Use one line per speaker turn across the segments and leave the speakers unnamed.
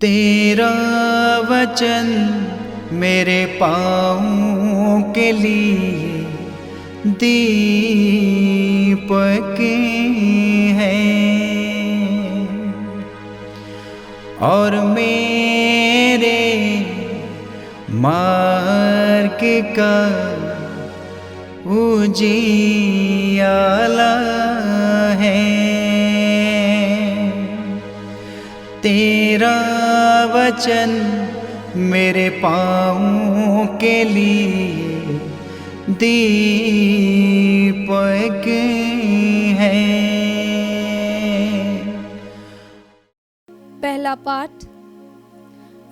तेरा वचन मेरे पाँवों के लिए दीपक है और मेरे मार्ग का उजियाला है। तेरा वचन मेरे पाँवों के लिए दीपक है।
पहला पाठ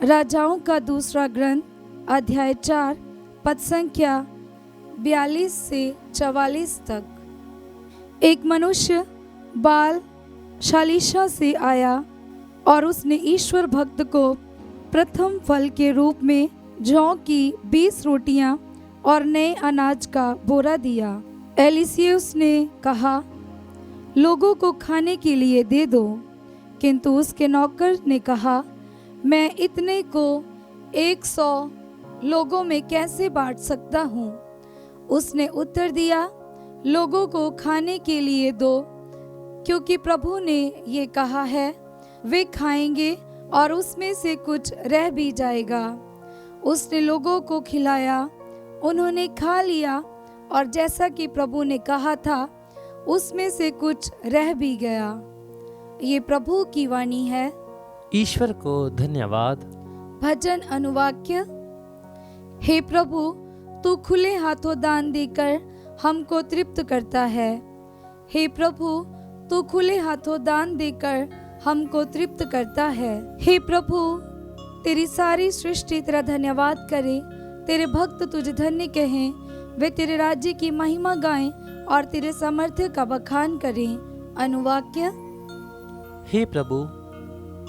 राजाओं का दूसरा ग्रंथ अध्याय 4 पद संख्या 42 से 44 तक। एक मनुष्य बाल शालीशा से आया और उसने ईश्वर भक्त को प्रथम फल के रूप में जौ की 20 रोटियां और नए अनाज का बोरा दिया। एलिसियुस ने कहा, लोगों को खाने के लिए दे दो। किंतु उसके नौकर ने कहा, मैं इतने को 100 लोगों में कैसे बांट सकता हूँ? उसने उत्तर दिया, लोगों को खाने के लिए दो, क्योंकि प्रभु ने ये कहा है, वे खाएंगे और उसमें से कुछ रह भी जाएगा। उसने लोगों को खिलाया, उन्होंने खा लिया और जैसा कि प्रभु ने कहा था उसमें से कुछ रह भी गया। ये प्रभु की वाणी है।
ईश्वर को धन्यवाद।
भजन अनुवाक्य। हे प्रभु, तू खुले हाथों दान देकर हमको तृप्त करता है। हे प्रभु, तू खुले हाथों दान देकर हमको तृप्त करता है। हे प्रभु, तेरी सारी सृष्टि तेरा धन्यवाद करे। तेरे भक्त तुझे धन्य कहें, वे तेरे राज्य की महिमा गाएं और तेरे सामर्थ्य का बखान करें। अनुवाक्य।
हे प्रभु,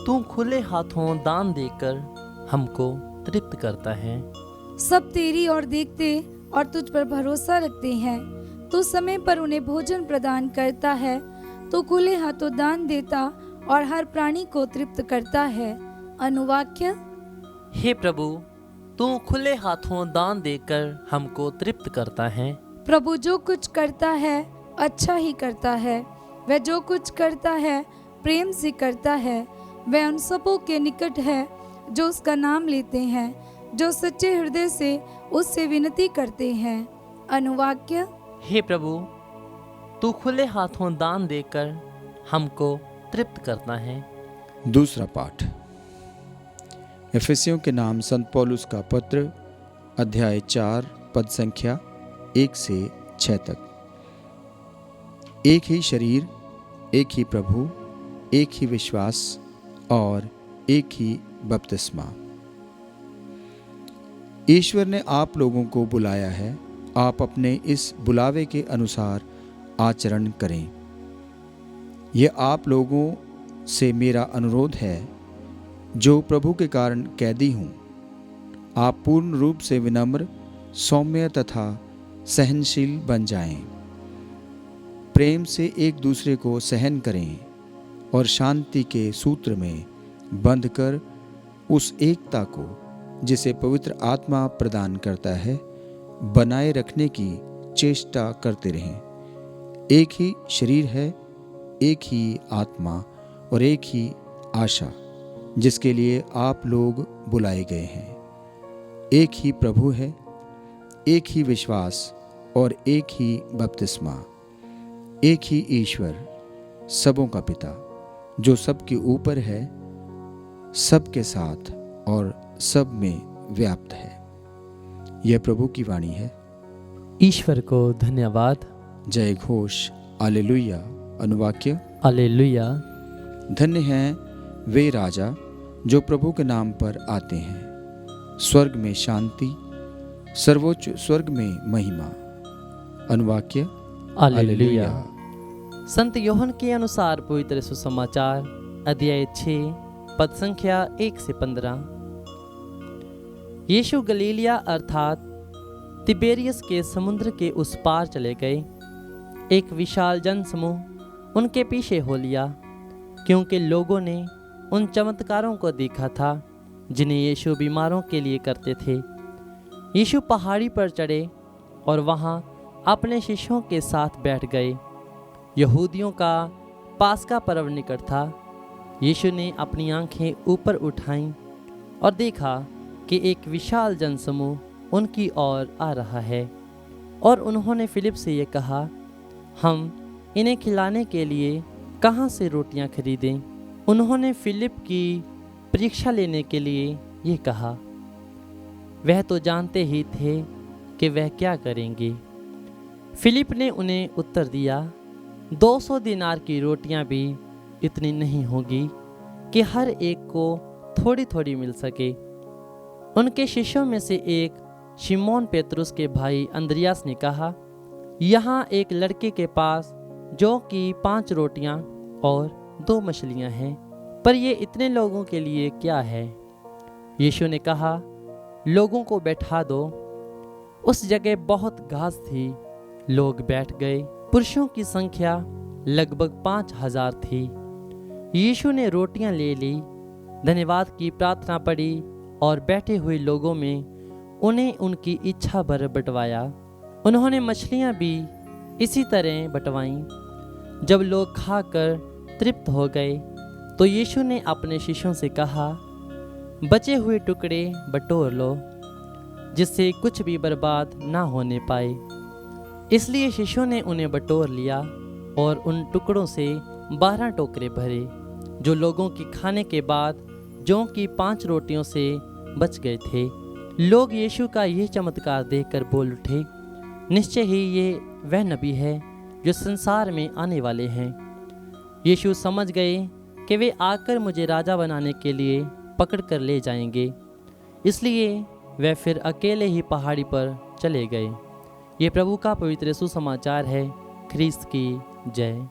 तू खुले हाथों दान देकर हमको तृप्त करता है।
सब तेरी ओर देखते और तुझ पर भरोसा रखते हैं। तू समय पर उन्हें भोजन प्रदान करता है। तू खुले हाथों दान देता और हर प्राणी को तृप्त करता है। अनुवाक्य।
हे प्रभु, तू खुले हाथों दान देकर हमको तृप्त करता है।
प्रभु जो कुछ करता है अच्छा ही करता है। वह जो कुछ करता है प्रेम से करता है। वह उन सबों के निकट है जो उसका नाम लेते हैं, जो सच्चे हृदय से उससे विनती करते हैं। अनुवाक्य।
हे प्रभु, तू खुले हाथों दान देकर हमको तृप्त करता है।
दूसरा पाठ एफेसियों के नाम संत पौलुस का पत्र अध्याय 4 पद संख्या 1 से 6 तक। एक ही शरीर, एक ही प्रभु, एक ही विश्वास और एक ही बपतिस्मा। ईश्वर ने आप लोगों को बुलाया है, आप अपने इस बुलावे के अनुसार आचरण करें। यह आप लोगों से मेरा अनुरोध है जो प्रभु के कारण कैदी हूँ। आप पूर्ण रूप से विनम्र, सौम्य तथा सहनशील बन जाएं। प्रेम से एक दूसरे को सहन करें और शांति के सूत्र में बंधकर उस एकता को जिसे पवित्र आत्मा प्रदान करता है बनाए रखने की चेष्टा करते रहें। एक ही शरीर है, एक ही आत्मा और एक ही आशा जिसके लिए आप लोग बुलाए गए हैं। एक ही प्रभु है, एक ही विश्वास और एक ही बपतिस्मा। एक ही ईश्वर, सबों का पिता, जो सबके ऊपर है, सबके साथ और सब में व्याप्त है। यह प्रभु की वाणी है।
ईश्वर को धन्यवाद।
जय घोष। हालेलुया। अनुवाक्य।
हालेलुया।
धन्य हैं वे राजा जो प्रभु के नाम पर आते हैं। स्वर्ग में शांति, सर्वोच्च स्वर्ग में महिमा। अनुवाक्य।
हालेलुया। संत यूहन्ना के अनुसार पवित्र सुसमाचार अध्याय 6 पद संख्या 1 से 15। यीशु गलीलिया अर्थात तिबेरियस के समुद्र के उस पार चले गए। एक विशाल जनसमूह उनके पीछे हो लिया, क्योंकि लोगों ने उन चमत्कारों को देखा था जिन्हें यीशु बीमारों के लिए करते थे। यीशु पहाड़ी पर चढ़े और वहाँ अपने शिष्यों के साथ बैठ गए। यहूदियों का पास्का पर्व निकट था। यीशु ने अपनी आंखें ऊपर उठाईं और देखा कि एक विशाल जनसमूह उनकी ओर आ रहा है, और उन्होंने फिलिप से ये कहा, हम इन्हें खिलाने के लिए कहाँ से रोटियां खरीदें? उन्होंने फिलिप की परीक्षा लेने के लिए ये कहा। वह तो जानते ही थे कि वह क्या करेंगे। फिलिप ने उन्हें उत्तर दिया, 200 दिनार की रोटियां भी इतनी नहीं होगी कि हर एक को थोड़ी थोड़ी मिल सके। उनके शिष्यों में से एक शिमोन पेतरुस के भाई अंद्रियास ने कहा, यहाँ एक लड़के के पास जौ की 5 रोटियां और 2 मछलियां हैं, पर ये इतने लोगों के लिए क्या है? यीशु ने कहा, लोगों को बैठा दो। उस जगह बहुत घास थी। लोग बैठ गए। पुरुषों की संख्या लगभग 5000 थी। यीशु ने रोटियां ले ली, धन्यवाद की प्रार्थना पढ़ी और बैठे हुए लोगों में उन्हें उनकी इच्छा भर बंटवाया। उन्होंने मछलियां भी इसी तरह बंटवाईं। जब लोग खाकर तृप्त हो गए तो यीशु ने अपने शिष्यों से कहा, बचे हुए टुकड़े बटोर लो, जिससे कुछ भी बर्बाद ना होने पाए। इसलिए शिष्यों ने उन्हें बटोर लिया और उन टुकड़ों से 12 टोकरे भरे, जो लोगों की खाने के बाद जौ की 5 रोटियों से बच गए थे। लोग यीशु का यह चमत्कार देखकर बोल उठे, निश्चय ही ये वह नबी है जो संसार में आने वाले हैं। यीशु समझ गए कि वे आकर मुझे राजा बनाने के लिए पकड़ कर ले जाएंगे, इसलिए वे फिर अकेले ही पहाड़ी पर चले गए। ये प्रभु का पवित्र सुसमाचार है। ख्रीस्त की जय।